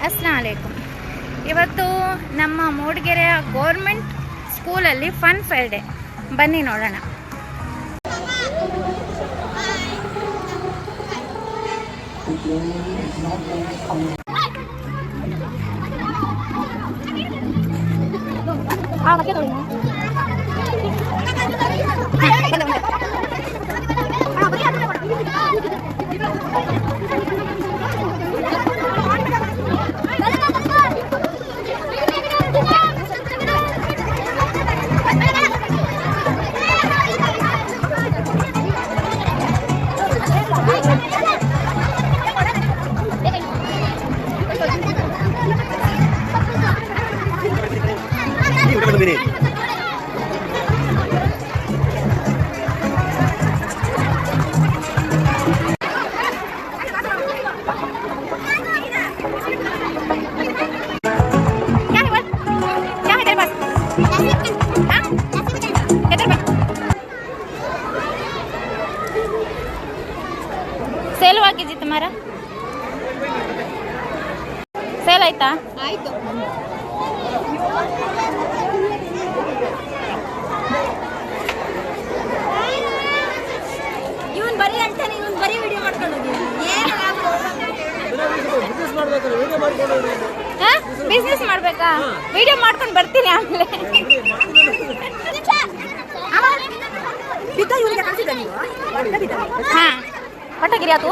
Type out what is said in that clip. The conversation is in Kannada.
अस्सलाम वालेकुम। ಇವತ್ತು ನಮ್ಮ ಮೂಡಿಗೆರೆಯ ಗೌರ್ಮೆಂಟ್ ಸ್ಕೂಲಲ್ಲಿ ಫನ್ ಫೇರ್ ಡೇ, ಬನ್ನಿ ನೋಡೋಣ. ಸೇಲ್ ಆಗಿದ್ದಿ ತುಮಾರ? ಸೇಲ್ ಆಯ್ತಾ? ಆಯ್ತು. ಇವನ್ ಬರೀ ಅಂತಾನೆ, ಇವನ್ ಬರೀ ವಿಡಿಯೋ ಮಾಡ್ಕೊಂಡು ಹೋಗಿ ಬಿಸ್ನೆಸ್ ಮಾಡ್ಬೇಕಾ? ವಿಡಿಯೋ ಮಾಡ್ಕೊಂಡು ಬರ್ತೀನಿ ಆಮೇಲೆ. ಹಾ ಪಟಾಕಿರಿ ಆತು.